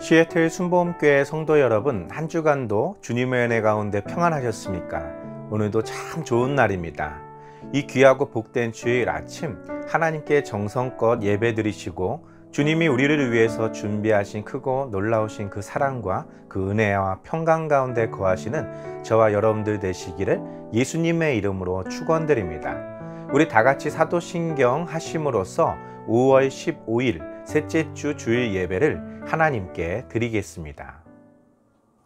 시애틀 순복음교회 성도 여러분, 한 주간도 주님의 은혜 가운데 평안하셨습니까? 오늘도 참 좋은 날입니다. 이 귀하고 복된 주일 아침 하나님께 정성껏 예배드리시고 주님이 우리를 위해서 준비하신 크고 놀라우신 그 사랑과 그 은혜와 평강 가운데 거하시는 저와 여러분들 되시기를 예수님의 이름으로 축원드립니다. 우리 다 같이 사도신경 하심으로써 5월 15일 셋째 주 주일 예배를 하나님께 드리겠습니다.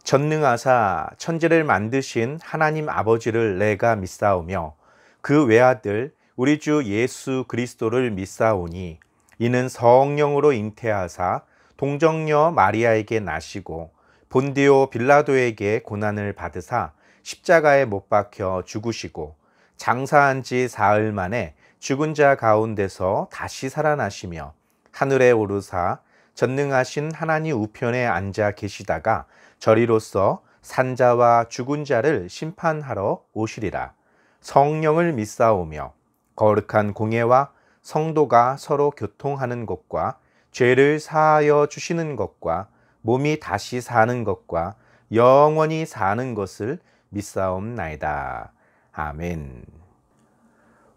전능하사 천지를 만드신 하나님 아버지를 내가 믿사오며 그 외아들 우리 주 예수 그리스도를 믿사오니 이는 성령으로 잉태하사 동정녀 마리아에게 나시고 본디오 빌라도에게 고난을 받으사 십자가에 못 박혀 죽으시고 장사한 지 사흘 만에 죽은 자 가운데서 다시 살아나시며 하늘에 오르사 전능하신 하나님 우편에 앉아 계시다가 저리로서 산자와 죽은 자를 심판하러 오시리라. 성령을 믿사오며 거룩한 공예와 성도가 서로 교통하는 것과 죄를 사하여 주시는 것과 몸이 다시 사는 것과 영원히 사는 것을 믿사옵나이다. 아멘.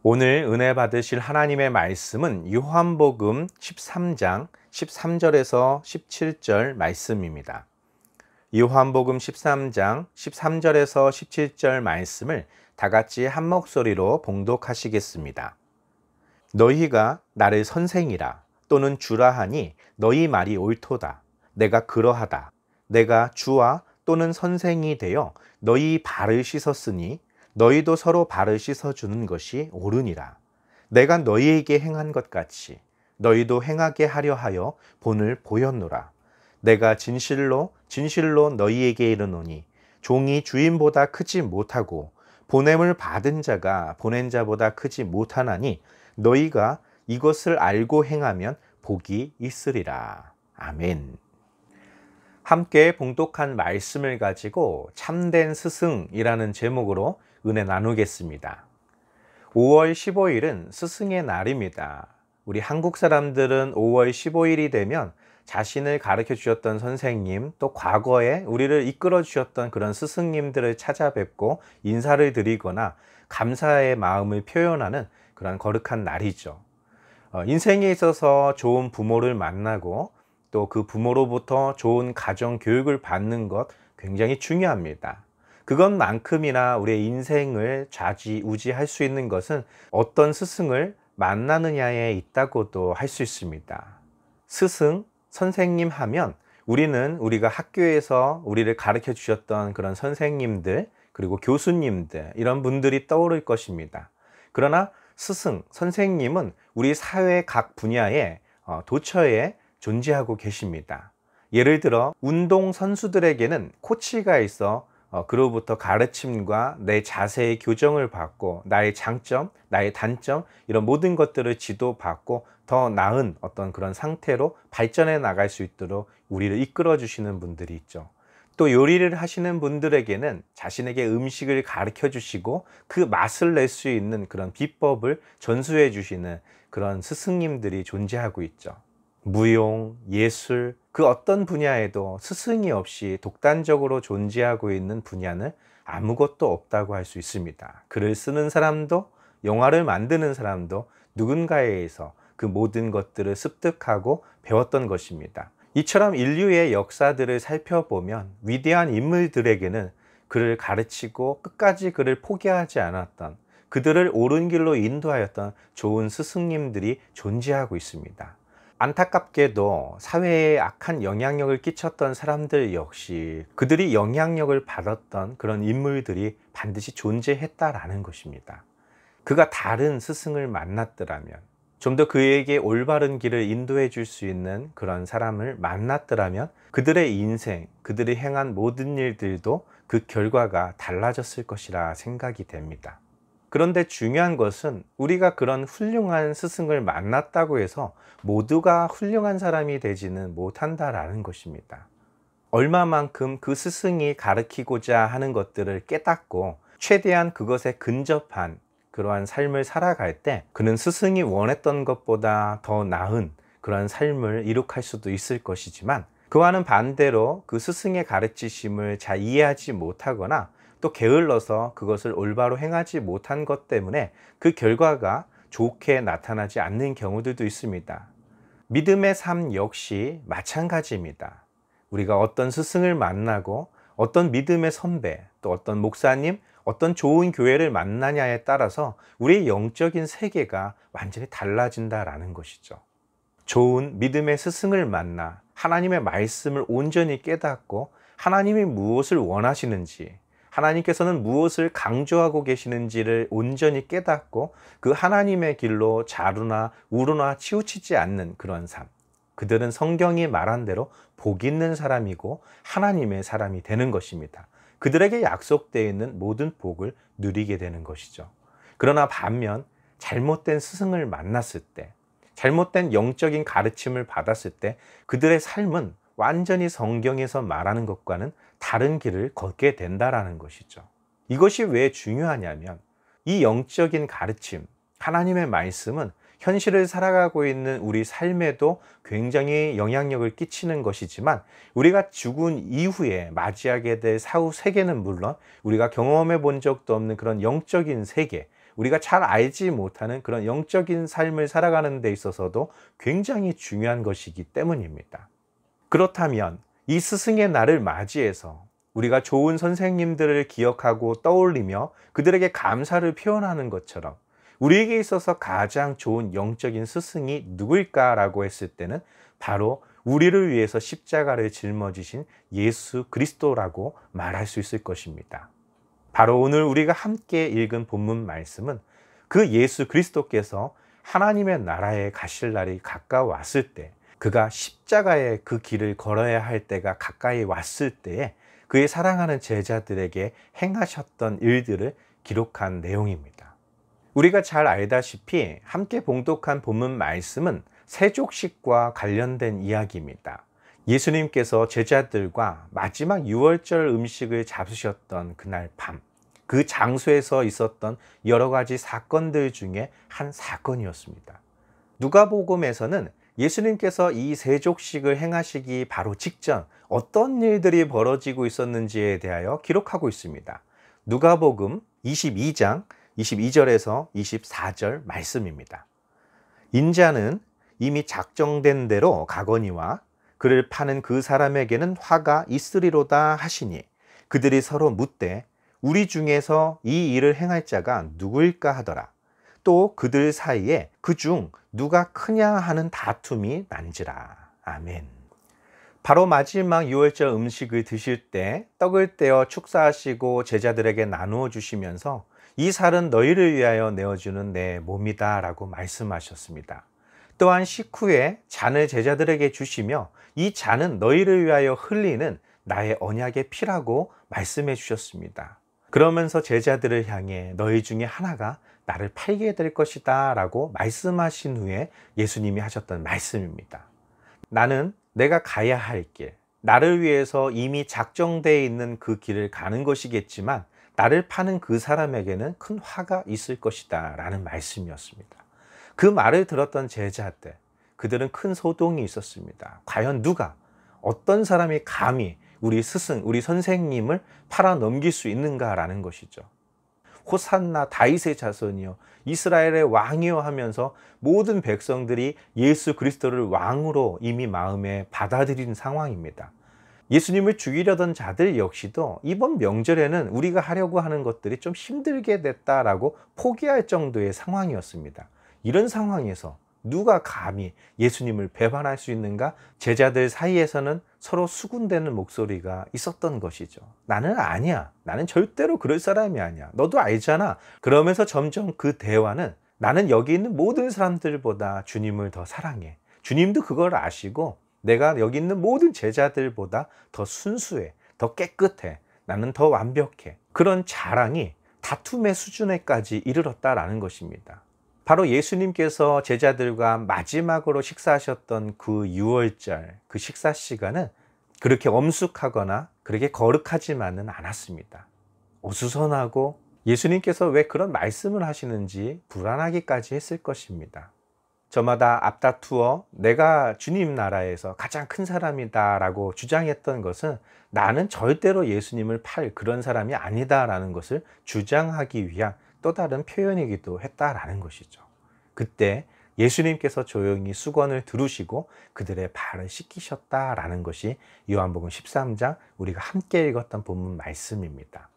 오늘 은혜 받으실 하나님의 말씀은 요한복음 13장 13절에서 17절 말씀입니다. 요한복음 13장 13절에서 17절 말씀을 다 같이 한 목소리로 봉독하시겠습니다. 너희가 나를 선생이라 또는 주라 하니 너희 말이 옳도다. 내가 그러하다. 내가 주와 또는 선생이 되어 너희 발을 씻었으니 너희도 서로 발을 씻어주는 것이 옳으니라. 내가 너희에게 행한 것 같이 너희도 행하게 하려 하여 본을 보였노라. 내가 진실로 너희에게 이르노니 종이 주인보다 크지 못하고 보냄을 받은 자가 보낸 자보다 크지 못하나니 너희가 이것을 알고 행하면 복이 있으리라. 아멘. 함께 봉독한 말씀을 가지고 참된 스승이라는 제목으로 은혜 나누겠습니다. 5월 15일은 스승의 날입니다. 우리 한국 사람들은 5월 15일이 되면 자신을 가르쳐 주셨던 선생님, 또 과거에 우리를 이끌어 주셨던 그런 스승님들을 찾아뵙고 인사를 드리거나 감사의 마음을 표현하는 그런 거룩한 날이죠. 인생에 있어서 좋은 부모를 만나고 또 그 부모로부터 좋은 가정 교육을 받는 것 굉장히 중요합니다. 그것만큼이나 우리의 인생을 좌지우지할 수 있는 것은 어떤 스승을 만나느냐에 있다고도 할 수 있습니다. 스승, 선생님 하면 우리는 우리가 학교에서 우리를 가르쳐 주셨던 그런 선생님들 그리고 교수님들 이런 분들이 떠오를 것입니다. 그러나 스승, 선생님은 우리 사회 각 분야에 도처에 존재하고 계십니다. 예를 들어 운동 선수들에게는 코치가 있어 그로부터 가르침과 내 자세의 교정을 받고 나의 장점, 나의 단점 이런 모든 것들을 지도받고 더 나은 어떤 그런 상태로 발전해 나갈 수 있도록 우리를 이끌어 주시는 분들이 있죠. 또 요리를 하시는 분들에게는 자신에게 음식을 가르쳐 주시고 그 맛을 낼 수 있는 그런 비법을 전수해 주시는 그런 스승님들이 존재하고 있죠. 무용, 예술, 그 어떤 분야에도 스승이 없이 독단적으로 존재하고 있는 분야는 아무것도 없다고 할 수 있습니다. 글을 쓰는 사람도 영화를 만드는 사람도 누군가에 의해서 그 모든 것들을 습득하고 배웠던 것입니다. 이처럼 인류의 역사들을 살펴보면 위대한 인물들에게는 그를 가르치고 끝까지 그를 포기하지 않았던 그들을 옳은 길로 인도하였던 좋은 스승님들이 존재하고 있습니다. 안타깝게도 사회에 악한 영향력을 끼쳤던 사람들 역시 그들이 영향력을 받았던 그런 인물들이 반드시 존재했다라는 것입니다. 그가 다른 스승을 만났더라면 좀 더 그에게 올바른 길을 인도해 줄 수 있는 그런 사람을 만났더라면 그들의 인생, 그들이 행한 모든 일들도 그 결과가 달라졌을 것이라 생각이 됩니다. 그런데 중요한 것은 우리가 그런 훌륭한 스승을 만났다고 해서 모두가 훌륭한 사람이 되지는 못한다라는 것입니다. 얼마만큼 그 스승이 가르치고자 하는 것들을 깨닫고 최대한 그것에 근접한 그러한 삶을 살아갈 때 그는 스승이 원했던 것보다 더 나은 그런 삶을 이룩할 수도 있을 것이지만 그와는 반대로 그 스승의 가르치심을 잘 이해하지 못하거나 또 게을러서 그것을 올바로 행하지 못한 것 때문에 그 결과가 좋게 나타나지 않는 경우들도 있습니다. 믿음의 삶 역시 마찬가지입니다. 우리가 어떤 스승을 만나고 어떤 믿음의 선배, 또 어떤 목사님, 어떤 좋은 교회를 만나냐에 따라서 우리의 영적인 세계가 완전히 달라진다라는 것이죠. 좋은 믿음의 스승을 만나 하나님의 말씀을 온전히 깨닫고 하나님이 무엇을 원하시는지, 하나님께서는 무엇을 강조하고 계시는지를 온전히 깨닫고 그 하나님의 길로 좌루나 우루나 치우치지 않는 그런 삶. 그들은 성경이 말한 대로 복 있는 사람이고 하나님의 사람이 되는 것입니다. 그들에게 약속되어 있는 모든 복을 누리게 되는 것이죠. 그러나 반면 잘못된 스승을 만났을 때, 잘못된 영적인 가르침을 받았을 때 그들의 삶은 완전히 성경에서 말하는 것과는 다른 길을 걷게 된다라는 것이죠. 이것이 왜 중요하냐면 이 영적인 가르침, 하나님의 말씀은 현실을 살아가고 있는 우리 삶에도 굉장히 영향력을 끼치는 것이지만 우리가 죽은 이후에 맞이하게 될 사후 세계는 물론 우리가 경험해 본 적도 없는 그런 영적인 세계, 우리가 잘 알지 못하는 그런 영적인 삶을 살아가는 데 있어서도 굉장히 중요한 것이기 때문입니다. 그렇다면 이 스승의 날을 맞이해서 우리가 좋은 선생님들을 기억하고 떠올리며 그들에게 감사를 표현하는 것처럼 우리에게 있어서 가장 좋은 영적인 스승이 누구일까라고 했을 때는 바로 우리를 위해서 십자가를 짊어지신 예수 그리스도라고 말할 수 있을 것입니다. 바로 오늘 우리가 함께 읽은 본문 말씀은 그 예수 그리스도께서 하나님의 나라에 가실 날이 가까웠을 때, 그가 십자가의 그 길을 걸어야 할 때가 가까이 왔을 때에 그의 사랑하는 제자들에게 행하셨던 일들을 기록한 내용입니다. 우리가 잘 알다시피 함께 봉독한 본문 말씀은 세족식과 관련된 이야기입니다. 예수님께서 제자들과 마지막 유월절 음식을 잡수셨던 그날 밤, 그 장소에서 있었던 여러 가지 사건들 중에 한 사건이었습니다. 누가복음에서는 예수님께서 이 세족식을 행하시기 바로 직전 어떤 일들이 벌어지고 있었는지에 대하여 기록하고 있습니다. 누가복음 22장 22절에서 24절 말씀입니다. 인자는 이미 작정된 대로 가거니와 그를 파는 그 사람에게는 화가 있으리로다 하시니 그들이 서로 묻되 우리 중에서 이 일을 행할 자가 누구일까 하더라. 또 그들 사이에 그중 누가 크냐 하는 다툼이 난지라. 아멘. 바로 마지막 유월절 음식을 드실 때 떡을 떼어 축사하시고 제자들에게 나누어 주시면서 이 살은 너희를 위하여 내어주는 내 몸이다 라고 말씀하셨습니다. 또한 식후에 잔을 제자들에게 주시며 이 잔은 너희를 위하여 흘리는 나의 언약의 피라고 말씀해 주셨습니다. 그러면서 제자들을 향해 너희 중에 하나가 나를 팔게 될 것이다 라고 말씀하신 후에 예수님이 하셨던 말씀입니다. 나는 내가 가야 할 길, 나를 위해서 이미 작정되어 있는 그 길을 가는 것이겠지만 나를 파는 그 사람에게는 큰 화가 있을 것이다 라는 말씀이었습니다. 그 말을 들었던 제자들, 그들은 큰 소동이 있었습니다. 과연 누가, 어떤 사람이 감히 우리 스승, 우리 선생님을 팔아 넘길 수 있는가라는 것이죠. 호산나 다윗의 자손이요 이스라엘의 왕이요 하면서 모든 백성들이 예수 그리스도를 왕으로 이미 마음에 받아들인 상황입니다. 예수님을 죽이려던 자들 역시도 이번 명절에는 우리가 하려고 하는 것들이 좀 힘들게 됐다라고 포기할 정도의 상황이었습니다. 이런 상황에서 누가 감히 예수님을 배반할 수 있는가? 제자들 사이에서는 서로 수군대는 목소리가 있었던 것이죠. 나는 아니야. 나는 절대로 그럴 사람이 아니야. 너도 알잖아. 그러면서 점점 그 대화는 나는 여기 있는 모든 사람들보다 주님을 더 사랑해. 주님도 그걸 아시고 내가 여기 있는 모든 제자들보다 더 순수해. 더 깨끗해. 나는 더 완벽해. 그런 자랑이 다툼의 수준에까지 이르렀다라는 것입니다. 바로 예수님께서 제자들과 마지막으로 식사하셨던 그 유월절, 그 식사 시간은 그렇게 엄숙하거나 그렇게 거룩하지만은 않았습니다. 어수선하고 예수님께서 왜 그런 말씀을 하시는지 불안하기까지 했을 것입니다. 저마다 앞다투어 내가 주님 나라에서 가장 큰 사람이다 라고 주장했던 것은 나는 절대로 예수님을 팔 그런 사람이 아니다 라는 것을 주장하기 위한 또 다른 표현이기도 했다라는 것이죠. 그때 예수님께서 조용히 수건을 두르시고 그들의 발을 씻기셨다라는 것이 요한복음 13장 우리가 함께 읽었던 본문 말씀입니다.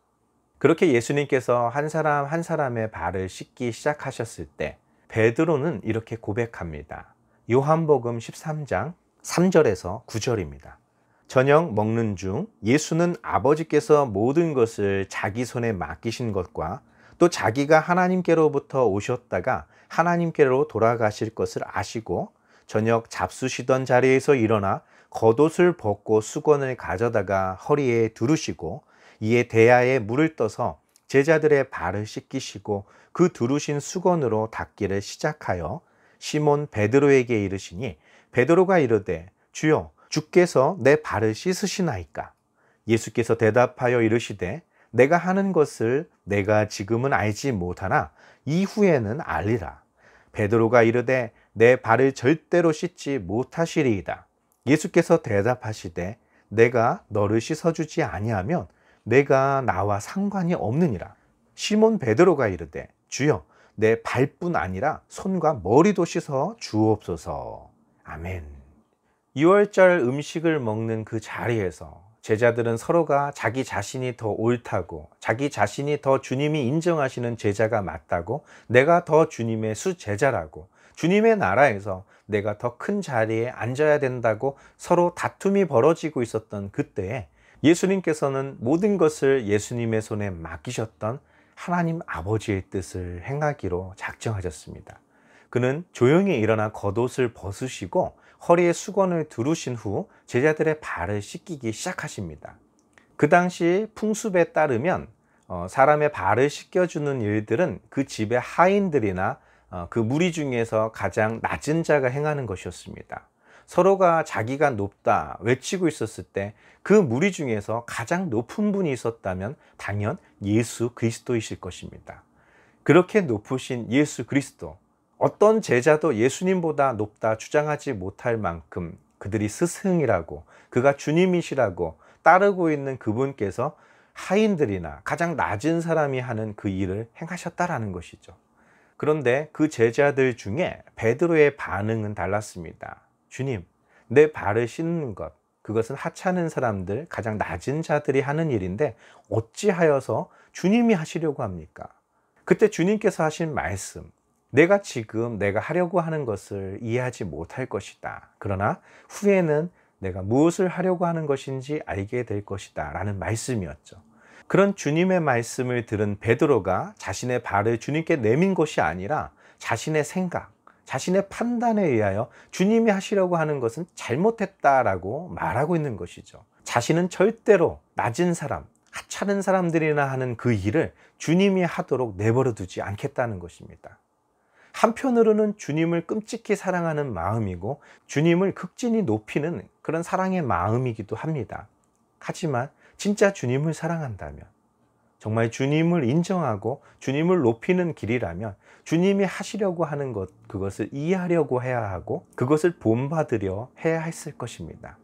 그렇게 예수님께서 한 사람 한 사람의 발을 씻기 시작하셨을 때 베드로는 이렇게 고백합니다. 요한복음 13장 3절에서 9절입니다. 저녁 먹는 중 예수는 아버지께서 모든 것을 자기 손에 맡기신 것과 또 자기가 하나님께로부터 오셨다가 하나님께로 돌아가실 것을 아시고 저녁 잡수시던 자리에서 일어나 겉옷을 벗고 수건을 가져다가 허리에 두르시고 이에 대야에 물을 떠서 제자들의 발을 씻기시고 그 두르신 수건으로 닦기를 시작하여 시몬 베드로에게 이르시니 베드로가 이르되 주여 주께서 내 발을 씻으시나이까? 예수께서 대답하여 이르시되 내가 하는 것을 내가 지금은 알지 못하나 이후에는 알리라. 베드로가 이르되 내 발을 절대로 씻지 못하시리이다. 예수께서 대답하시되 내가 너를 씻어주지 아니하면 내가 나와 상관이 없느니라. 시몬 베드로가 이르되 주여 내 발뿐 아니라 손과 머리도 씻어 주옵소서. 아멘. 6월절 음식을 먹는 그 자리에서 제자들은 서로가 자기 자신이 더 옳다고, 자기 자신이 더 주님이 인정하시는 제자가 맞다고, 내가 더 주님의 수제자라고, 주님의 나라에서 내가 더 큰 자리에 앉아야 된다고 서로 다툼이 벌어지고 있었던 그때에 예수님께서는 모든 것을 예수님의 손에 맡기셨던 하나님 아버지의 뜻을 행하기로 작정하셨습니다. 그는 조용히 일어나 겉옷을 벗으시고 허리에 수건을 두르신 후 제자들의 발을 씻기기 시작하십니다. 그 당시 풍습에 따르면 사람의 발을 씻겨주는 일들은 그 집의 하인들이나 그 무리 중에서 가장 낮은 자가 행하는 것이었습니다. 서로가 자기가 높다 외치고 있었을 때 그 무리 중에서 가장 높은 분이 있었다면 당연 예수 그리스도이실 것입니다. 그렇게 높으신 예수 그리스도, 어떤 제자도 예수님보다 높다 주장하지 못할 만큼 그들이 스승이라고, 그가 주님이시라고 따르고 있는 그분께서 하인들이나 가장 낮은 사람이 하는 그 일을 행하셨다라는 것이죠. 그런데 그 제자들 중에 베드로의 반응은 달랐습니다. 주님, 내 발을 씻는 것, 그것은 하찮은 사람들, 가장 낮은 자들이 하는 일인데 어찌하여서 주님이 하시려고 합니까? 그때 주님께서 하신 말씀, 내가 지금 내가 하려고 하는 것을 이해하지 못할 것이다. 그러나 후에는 내가 무엇을 하려고 하는 것인지 알게 될 것이다 라는 말씀이었죠. 그런 주님의 말씀을 들은 베드로가 자신의 발을 주님께 내민 것이 아니라 자신의 생각, 자신의 판단에 의하여 주님이 하시려고 하는 것은 잘못했다라고 말하고 있는 것이죠. 자신은 절대로 낮은 사람, 하찮은 사람들이나 하는 그 일을 주님이 하도록 내버려 두지 않겠다는 것입니다. 한편으로는 주님을 끔찍히 사랑하는 마음이고 주님을 극진히 높이는 그런 사랑의 마음이기도 합니다. 하지만 진짜 주님을 사랑한다면, 정말 주님을 인정하고 주님을 높이는 길이라면 주님이 하시려고 하는 것, 그것을 이해하려고 해야 하고 그것을 본받으려 해야 했을 것입니다.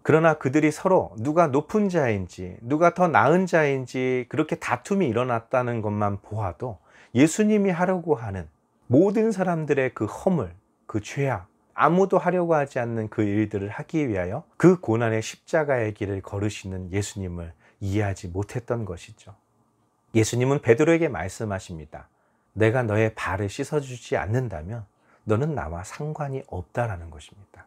그러나 그들이 서로 누가 높은 자인지 누가 더 나은 자인지 그렇게 다툼이 일어났다는 것만 보아도 예수님이 하려고 하는 모든 사람들의 그 허물, 그 죄악, 아무도 하려고 하지 않는 그 일들을 하기 위하여 그 고난의 십자가의 길을 걸으시는 예수님을 이해하지 못했던 것이죠. 예수님은 베드로에게 말씀하십니다. 내가 너의 발을 씻어주지 않는다면 너는 나와 상관이 없다라는 것입니다.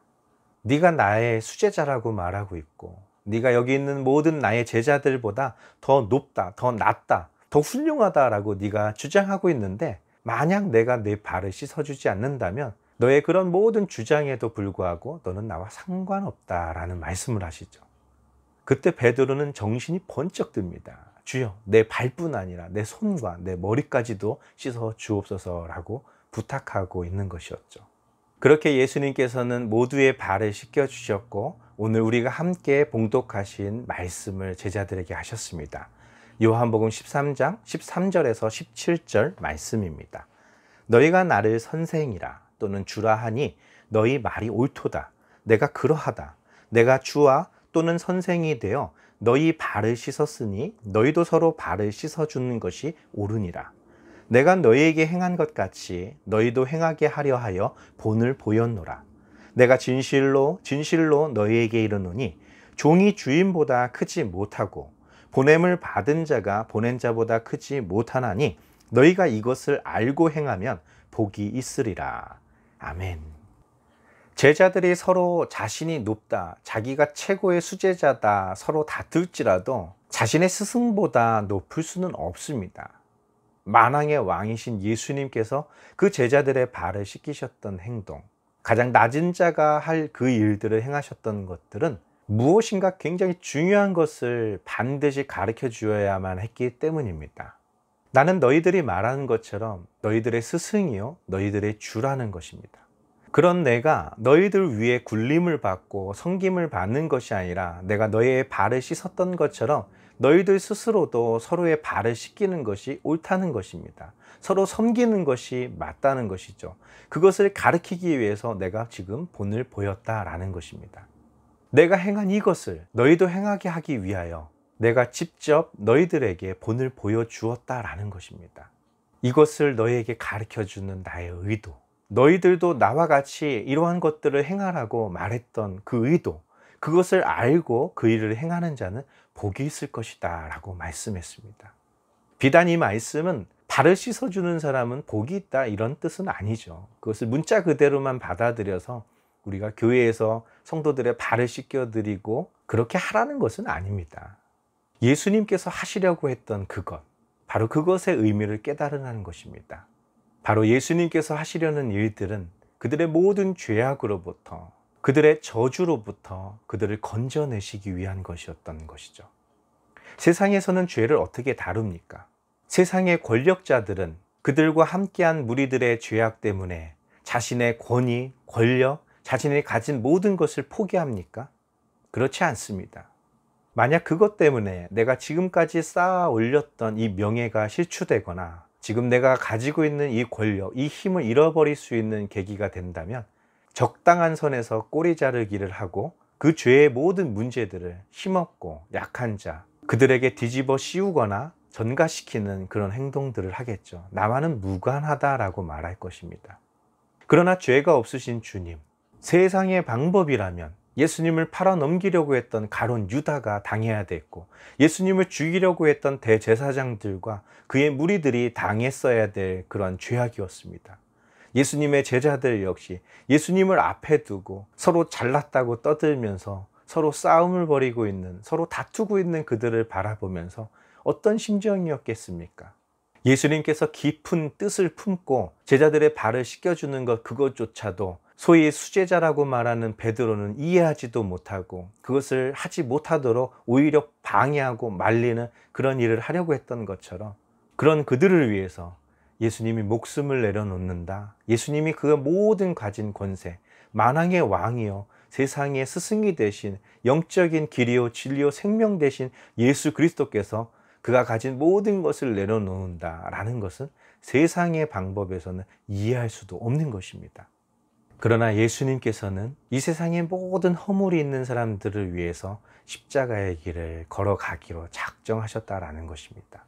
네가 나의 수제자라고 말하고 있고 네가 여기 있는 모든 나의 제자들보다 더 높다, 더 낫다, 더 훌륭하다라고 네가 주장하고 있는데 만약 내가 내 발을 씻어주지 않는다면 너의 그런 모든 주장에도 불구하고 너는 나와 상관없다라는 말씀을 하시죠. 그때 베드로는 정신이 번쩍 듭니다. 주여, 내 발뿐 아니라 내 손과 내 머리까지도 씻어 주옵소서라고 부탁하고 있는 것이었죠. 그렇게 예수님께서는 모두의 발을 씻겨 주셨고 오늘 우리가 함께 봉독하신 말씀을 제자들에게 하셨습니다. 요한복음 13장 13절에서 17절 말씀입니다. 너희가 나를 선생이라 또는 주라 하니 너희 말이 옳도다. 내가 그러하다. 내가 주와 또는 선생이 되어 너희 발을 씻었으니 너희도 서로 발을 씻어주는 것이 옳으니라. 내가 너희에게 행한 것 같이 너희도 행하게 하려 하여 본을 보였노라. 내가 진실로 진실로 너희에게 이르노니 종이 주인보다 크지 못하고 보냄을 받은 자가 보낸 자보다 크지 못하나니 너희가 이것을 알고 행하면 복이 있으리라. 아멘. 제자들이 서로 자신이 높다, 자기가 최고의 수제자다 서로 다툴지라도 자신의 스승보다 높을 수는 없습니다. 만왕의 왕이신 예수님께서 그 제자들의 발을 씻기셨던 행동, 가장 낮은 자가 할 그 일들을 행하셨던 것들은 무엇인가 굉장히 중요한 것을 반드시 가르쳐 주어야만 했기 때문입니다. 나는 너희들이 말하는 것처럼 너희들의 스승이요 너희들의 주라는 것입니다. 그런 내가 너희들 위에 굴림을 받고 섬김을 받는 것이 아니라 내가 너희의 발을 씻었던 것처럼 너희들 스스로도 서로의 발을 씻기는 것이 옳다는 것입니다. 서로 섬기는 것이 맞다는 것이죠. 그것을 가르치기 위해서 내가 지금 본을 보였다라는 것입니다. 내가 행한 이것을 너희도 행하게 하기 위하여 내가 직접 너희들에게 본을 보여주었다라는 것입니다. 이것을 너희에게 가르쳐주는 나의 의도, 너희들도 나와 같이 이러한 것들을 행하라고 말했던 그 의도, 그것을 알고 그 일을 행하는 자는 복이 있을 것이다 라고 말씀했습니다. 비단 이 말씀은 발을 씻어주는 사람은 복이 있다 이런 뜻은 아니죠. 그것을 문자 그대로만 받아들여서 우리가 교회에서 성도들의 발을 씻겨드리고 그렇게 하라는 것은 아닙니다. 예수님께서 하시려고 했던 그것, 바로 그것의 의미를 깨달으라는 것입니다. 바로 예수님께서 하시려는 일들은 그들의 모든 죄악으로부터, 그들의 저주로부터 그들을 건져내시기 위한 것이었던 것이죠. 세상에서는 죄를 어떻게 다룹니까? 세상의 권력자들은 그들과 함께한 무리들의 죄악 때문에 자신의 권위, 권력, 자신이 가진 모든 것을 포기합니까? 그렇지 않습니다. 만약 그것 때문에 내가 지금까지 쌓아 올렸던 이 명예가 실추되거나 지금 내가 가지고 있는 이 권력, 이 힘을 잃어버릴 수 있는 계기가 된다면 적당한 선에서 꼬리 자르기를 하고 그 죄의 모든 문제들을 힘없고 약한 자, 그들에게 뒤집어 씌우거나 전가시키는 그런 행동들을 하겠죠. 나와는 무관하다라고 말할 것입니다. 그러나 죄가 없으신 주님, 세상의 방법이라면 예수님을 팔아넘기려고 했던 가룟 유다가 당해야 됐고 예수님을 죽이려고 했던 대제사장들과 그의 무리들이 당했어야 될 그런 죄악이었습니다. 예수님의 제자들 역시 예수님을 앞에 두고 서로 잘났다고 떠들면서 서로 싸움을 벌이고 있는, 서로 다투고 있는 그들을 바라보면서 어떤 심정이었겠습니까? 예수님께서 깊은 뜻을 품고 제자들의 발을 씻겨주는 것 그것조차도 소위 수제자라고 말하는 베드로는 이해하지도 못하고 그것을 하지 못하도록 오히려 방해하고 말리는 그런 일을 하려고 했던 것처럼 그런 그들을 위해서 예수님이 목숨을 내려놓는다. 예수님이 그 모든 가진 권세, 만왕의 왕이요 세상의 스승이 되신 영적인 길이요 진리요 생명 되신 예수 그리스도께서 그가 가진 모든 것을 내려놓는다라는 것은 세상의 방법에서는 이해할 수도 없는 것입니다. 그러나 예수님께서는 이 세상의 모든 허물이 있는 사람들을 위해서 십자가의 길을 걸어가기로 작정하셨다라는 것입니다.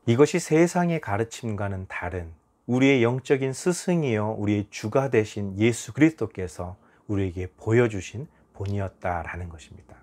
이것이 세상의 가르침과는 다른 우리의 영적인 스승이요 우리의 주가 되신 예수 그리스도께서 우리에게 보여주신 본이었다라는 것입니다.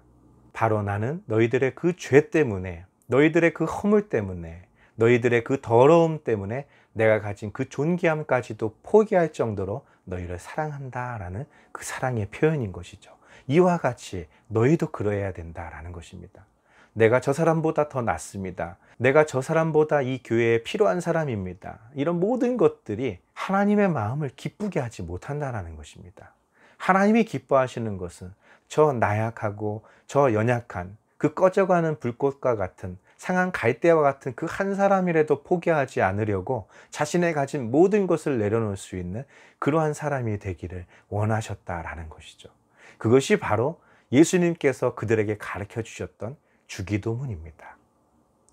바로 나는 너희들의 그 죄 때문에, 너희들의 그 허물 때문에, 너희들의 그 더러움 때문에 내가 가진 그 존귀함까지도 포기할 정도로 너희를 사랑한다라는 그 사랑의 표현인 것이죠. 이와 같이 너희도 그러해야 된다라는 것입니다. 내가 저 사람보다 더 낫습니다. 내가 저 사람보다 이 교회에 필요한 사람입니다. 이런 모든 것들이 하나님의 마음을 기쁘게 하지 못한다라는 것입니다. 하나님이 기뻐하시는 것은 저 나약하고 저 연약한 그 꺼져가는 불꽃과 같은 상한 갈대와 같은 그 한 사람이라도 포기하지 않으려고 자신의 가진 모든 것을 내려놓을 수 있는 그러한 사람이 되기를 원하셨다라는 것이죠. 그것이 바로 예수님께서 그들에게 가르쳐 주셨던 주기도문입니다.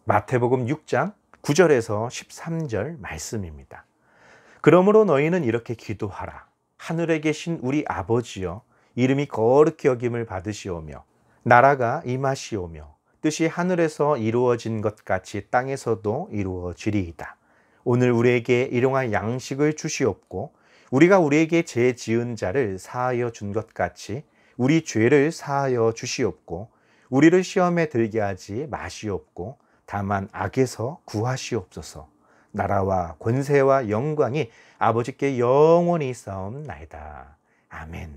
마태복음 6장 9절에서 13절 말씀입니다. 그러므로 너희는 이렇게 기도하라. 하늘에 계신 우리 아버지여 이름이 거룩히 여김을 받으시오며 나라가 임하시오며 뜻이 하늘에서 이루어진 것 같이 땅에서도 이루어지리이다. 오늘 우리에게 일용할 양식을 주시옵고 우리가 우리에게 죄 지은 자를 사하여 준 것 같이 우리 죄를 사하여 주시옵고 우리를 시험에 들게 하지 마시옵고 다만 악에서 구하시옵소서. 나라와 권세와 영광이 아버지께 영원히 있사옵나이다. 아멘.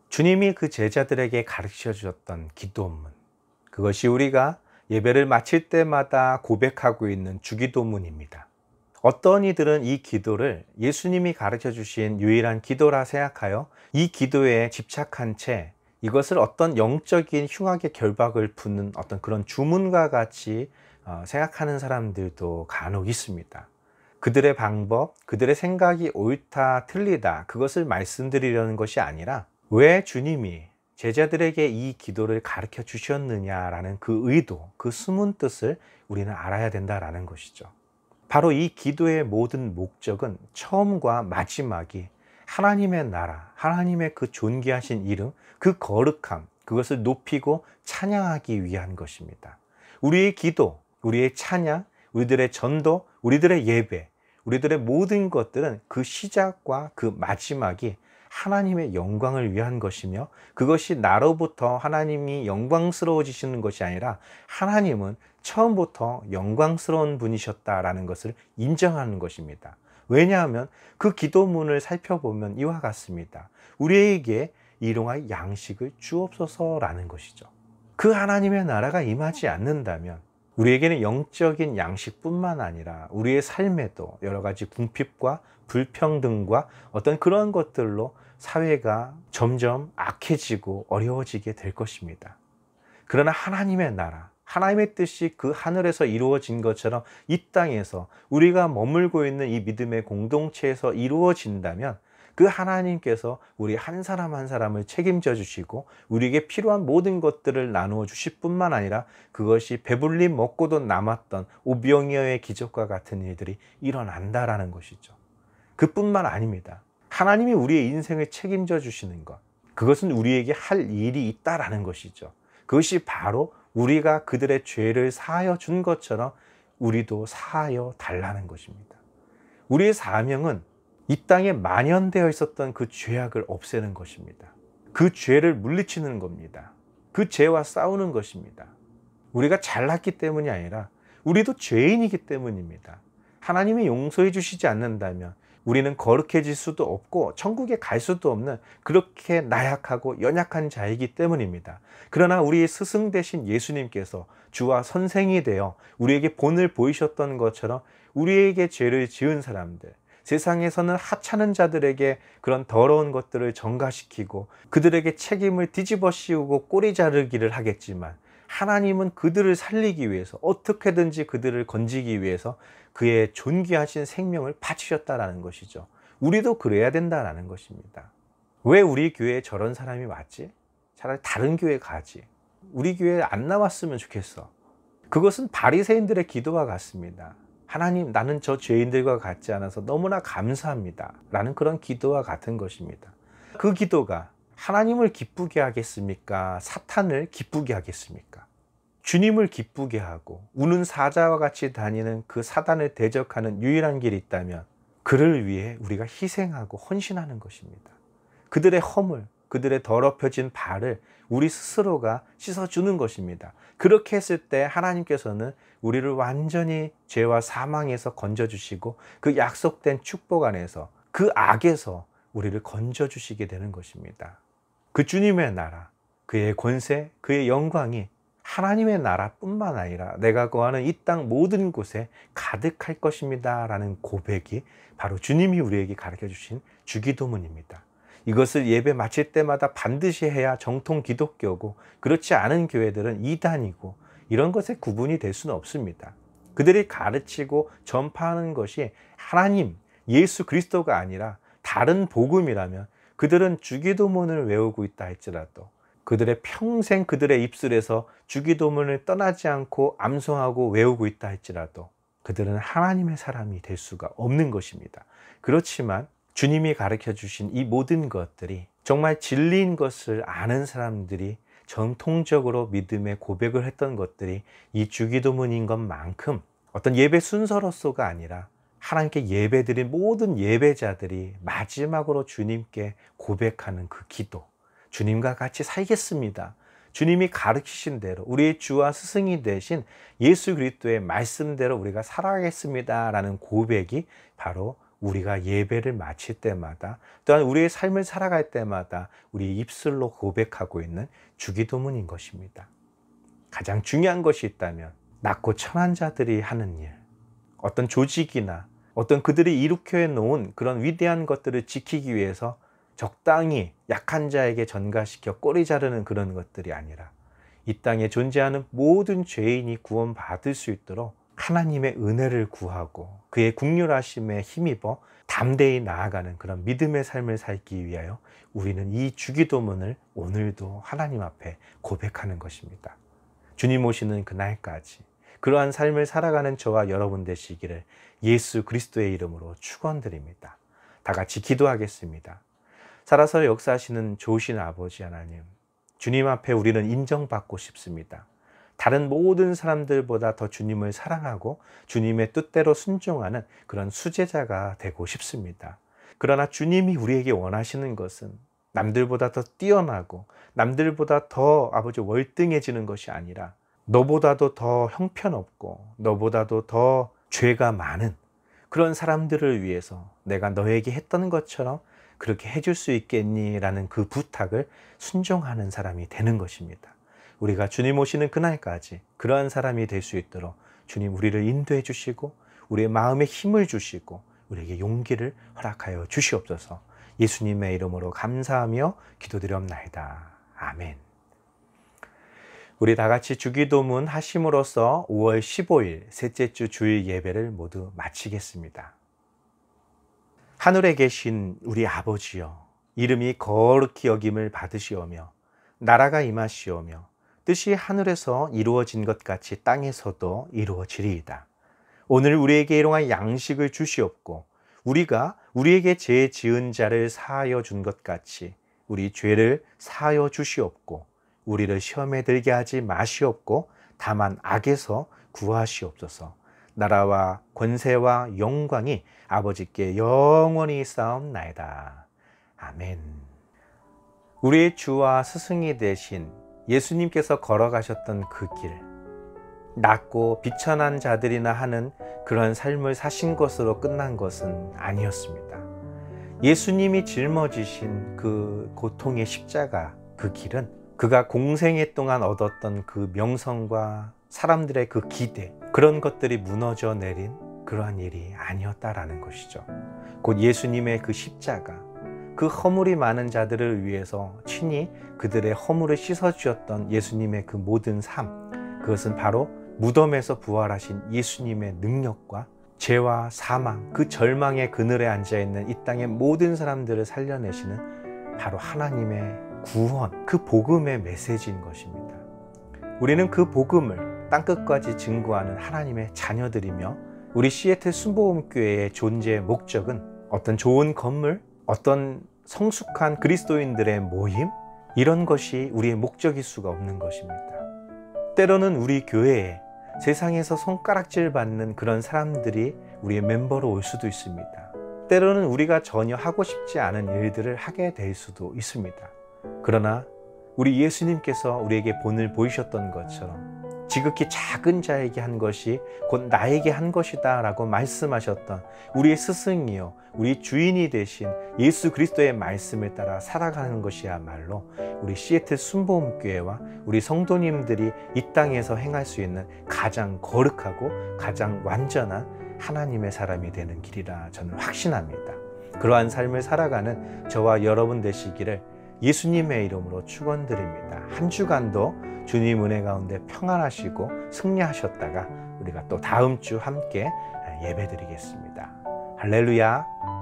주님이 그 제자들에게 가르쳐 주셨던 기도문, 그것이 우리가 예배를 마칠 때마다 고백하고 있는 주기도문입니다. 어떤 이들은 이 기도를 예수님이 가르쳐 주신 유일한 기도라 생각하여 이 기도에 집착한 채 이것을 어떤 영적인 흉악의 결박을 푸는 어떤 그런 주문과 같이 생각하는 사람들도 간혹 있습니다. 그들의 방법, 그들의 생각이 옳다, 틀리다, 그것을 말씀드리려는 것이 아니라 왜 주님이 제자들에게 이 기도를 가르쳐 주셨느냐라는 그 의도, 그 숨은 뜻을 우리는 알아야 된다라는 것이죠. 바로 이 기도의 모든 목적은 처음과 마지막이 하나님의 나라, 하나님의 그 존귀하신 이름, 그 거룩함, 그것을 높이고 찬양하기 위한 것입니다. 우리의 기도, 우리의 찬양, 우리들의 전도, 우리들의 예배, 우리들의 모든 것들은 그 시작과 그 마지막이 하나님의 영광을 위한 것이며 그것이 나로부터 하나님이 영광스러워지시는 것이 아니라 하나님은 처음부터 영광스러운 분이셨다라는 것을 인정하는 것입니다. 왜냐하면 그 기도문을 살펴보면 이와 같습니다. 우리에게 일용할 양식을 주옵소서라는 것이죠. 그 하나님의 나라가 임하지 않는다면 우리에게는 영적인 양식뿐만 아니라 우리의 삶에도 여러 가지 궁핍과 불평등과 어떤 그런 것들로 사회가 점점 악해지고 어려워지게 될 것입니다. 그러나 하나님의 나라, 하나님의 뜻이 그 하늘에서 이루어진 것처럼 이 땅에서 우리가 머물고 있는 이 믿음의 공동체에서 이루어진다면 그 하나님께서 우리 한 사람 한 사람을 책임져 주시고 우리에게 필요한 모든 것들을 나누어 주실 뿐만 아니라 그것이 배불리 먹고도 남았던 오병이어의 기적과 같은 일들이 일어난다라는 것이죠. 그뿐만 아닙니다. 하나님이 우리의 인생을 책임져 주시는 것, 그것은 우리에게 할 일이 있다라는 것이죠. 그것이 바로 우리가 그들의 죄를 사하여 준 것처럼 우리도 사하여 달라는 것입니다. 우리의 사명은 이 땅에 만연되어 있었던 그 죄악을 없애는 것입니다. 그 죄를 물리치는 겁니다. 그 죄와 싸우는 것입니다. 우리가 잘났기 때문이 아니라 우리도 죄인이기 때문입니다. 하나님이 용서해 주시지 않는다면 우리는 거룩해질 수도 없고 천국에 갈 수도 없는 그렇게 나약하고 연약한 자이기 때문입니다. 그러나 우리의 스승 되신 예수님께서 주와 선생이 되어 우리에게 본을 보이셨던 것처럼 우리에게 죄를 지은 사람들, 세상에서는 하찮은 자들에게 그런 더러운 것들을 전가시키고 그들에게 책임을 뒤집어 씌우고 꼬리 자르기를 하겠지만 하나님은 그들을 살리기 위해서 어떻게든지 그들을 건지기 위해서 그의 존귀하신 생명을 바치셨다라는 것이죠. 우리도 그래야 된다라는 것입니다. 왜 우리 교회에 저런 사람이 왔지? 차라리 다른 교회 가지. 우리 교회에 안 나왔으면 좋겠어. 그것은 바리새인들의 기도와 같습니다. 하나님, 나는 저 죄인들과 같지 않아서 너무나 감사합니다 라는 그런 기도와 같은 것입니다. 그 기도가 하나님을 기쁘게 하겠습니까? 사탄을 기쁘게 하겠습니까? 주님을 기쁘게 하고 우는 사자와 같이 다니는 그 사단을 대적하는 유일한 길이 있다면 그를 위해 우리가 희생하고 헌신하는 것입니다. 그들의 허물, 그들의 더럽혀진 발을 우리 스스로가 씻어주는 것입니다. 그렇게 했을 때 하나님께서는 우리를 완전히 죄와 사망에서 건져주시고 그 약속된 축복 안에서 그 악에서 우리를 건져주시게 되는 것입니다. 그 주님의 나라, 그의 권세, 그의 영광이 하나님의 나라뿐만 아니라 내가 거하는 이 땅 모든 곳에 가득할 것입니다 라는 고백이 바로 주님이 우리에게 가르쳐 주신 주기도문입니다. 이것을 예배 마칠 때마다 반드시 해야 정통 기독교고 그렇지 않은 교회들은 이단이고 이런 것에 구분이 될 수는 없습니다. 그들이 가르치고 전파하는 것이 하나님, 예수 그리스도가 아니라 다른 복음이라면 그들은 주기도문을 외우고 있다 할지라도 그들의 평생 그들의 입술에서 주기도문을 떠나지 않고 암송하고 외우고 있다 할지라도 그들은 하나님의 사람이 될 수가 없는 것입니다. 그렇지만 주님이 가르쳐 주신 이 모든 것들이 정말 진리인 것을 아는 사람들이 정통적으로 믿음의 고백을 했던 것들이 이 주기도문인 것만큼 어떤 예배 순서로서가 아니라 하나님께 예배드린 모든 예배자들이 마지막으로 주님께 고백하는 그 기도, 주님과 같이 살겠습니다. 주님이 가르치신 대로 우리의 주와 스승이 되신 예수 그리스도의 말씀대로 우리가 살아가겠습니다 라는 고백이 바로 우리가 예배를 마칠 때마다, 또한 우리의 삶을 살아갈 때마다 우리 입술로 고백하고 있는 주기도문인 것입니다. 가장 중요한 것이 있다면 낮고 천한 자들이 하는 일, 어떤 조직이나 어떤 그들이 일으켜 놓은 그런 위대한 것들을 지키기 위해서 적당히 약한 자에게 전가시켜 꼬리 자르는 그런 것들이 아니라 이 땅에 존재하는 모든 죄인이 구원받을 수 있도록 하나님의 은혜를 구하고 그의 긍휼하심에 힘입어 담대히 나아가는 그런 믿음의 삶을 살기 위하여 우리는 이 주기도문을 오늘도 하나님 앞에 고백하는 것입니다. 주님 오시는 그날까지 그러한 삶을 살아가는 저와 여러분 되시기를 예수 그리스도의 이름으로 축원드립니다. 다 같이 기도하겠습니다. 살아서 역사하시는 좋으신 아버지 하나님, 주님 앞에 우리는 인정받고 싶습니다. 다른 모든 사람들보다 더 주님을 사랑하고 주님의 뜻대로 순종하는 그런 수제자가 되고 싶습니다. 그러나 주님이 우리에게 원하시는 것은 남들보다 더 뛰어나고 남들보다 더 아버지 월등해지는 것이 아니라 너보다도 더 형편없고 너보다도 더 죄가 많은 그런 사람들을 위해서 내가 너에게 했던 것처럼 그렇게 해줄 수 있겠니? 라는 그 부탁을 순종하는 사람이 되는 것입니다. 우리가 주님 오시는 그날까지 그러한 사람이 될 수 있도록 주님 우리를 인도해 주시고 우리의 마음에 힘을 주시고 우리에게 용기를 허락하여 주시옵소서. 예수님의 이름으로 감사하며 기도드렸나이다. 아멘. 우리 다 같이 주기도문 하심으로써 5월 15일 셋째 주 주일 예배를 모두 마치겠습니다. 하늘에 계신 우리 아버지여, 이름이 거룩히 여김을 받으시오며 나라가 임하시오며 뜻이 하늘에서 이루어진 것 같이 땅에서도 이루어지리이다. 오늘 우리에게 일용할 양식을 주시옵고 우리가 우리에게 죄 지은 자를 사하여 준 것 같이 우리 죄를 사하여 주시옵고 우리를 시험에 들게 하지 마시옵고 다만 악에서 구하시옵소서. 나라와 권세와 영광이 아버지께 영원히 쌓옵나이다. 아멘. 우리의 주와 스승이 되신 예수님께서 걸어가셨던 그 길, 낮고 비천한 자들이나 하는 그런 삶을 사신 것으로 끝난 것은 아니었습니다. 예수님이 짊어지신 그 고통의 십자가, 그 길은 그가 공생애 동안 얻었던 그 명성과 사람들의 그 기대, 그런 것들이 무너져 내린 그러한 일이 아니었다라는 것이죠. 곧 예수님의 그 십자가, 그 허물이 많은 자들을 위해서 친히 그들의 허물을 씻어주었던 예수님의 그 모든 삶, 그것은 바로 무덤에서 부활하신 예수님의 능력과 죄와 사망, 그 절망의 그늘에 앉아있는 이 땅의 모든 사람들을 살려내시는 바로 하나님의 구원, 그 복음의 메시지인 것입니다. 우리는 그 복음을 땅끝까지 증거하는 하나님의 자녀들이며 우리 시애틀 순복음교회의 존재의 목적은 어떤 좋은 건물, 어떤 성숙한 그리스도인들의 모임, 이런 것이 우리의 목적일 수가 없는 것입니다. 때로는 우리 교회에 세상에서 손가락질 받는 그런 사람들이 우리의 멤버로 올 수도 있습니다. 때로는 우리가 전혀 하고 싶지 않은 일들을 하게 될 수도 있습니다. 그러나 우리 예수님께서 우리에게 본을 보이셨던 것처럼 지극히 작은 자에게 한 것이 곧 나에게 한 것이다 라고 말씀하셨던 우리의 스승이요 우리 주인이 되신 예수 그리스도의 말씀을 따라 살아가는 것이야말로 우리 시애틀 순복음교회와 우리 성도님들이 이 땅에서 행할 수 있는 가장 거룩하고 가장 완전한 하나님의 사람이 되는 길이라 저는 확신합니다. 그러한 삶을 살아가는 저와 여러분 되시기를 예수님의 이름으로 축원드립니다. 한 주간도 주님 은혜 가운데 평안하시고 승리하셨다가 우리가 또 다음 주 함께 예배드리겠습니다. 할렐루야.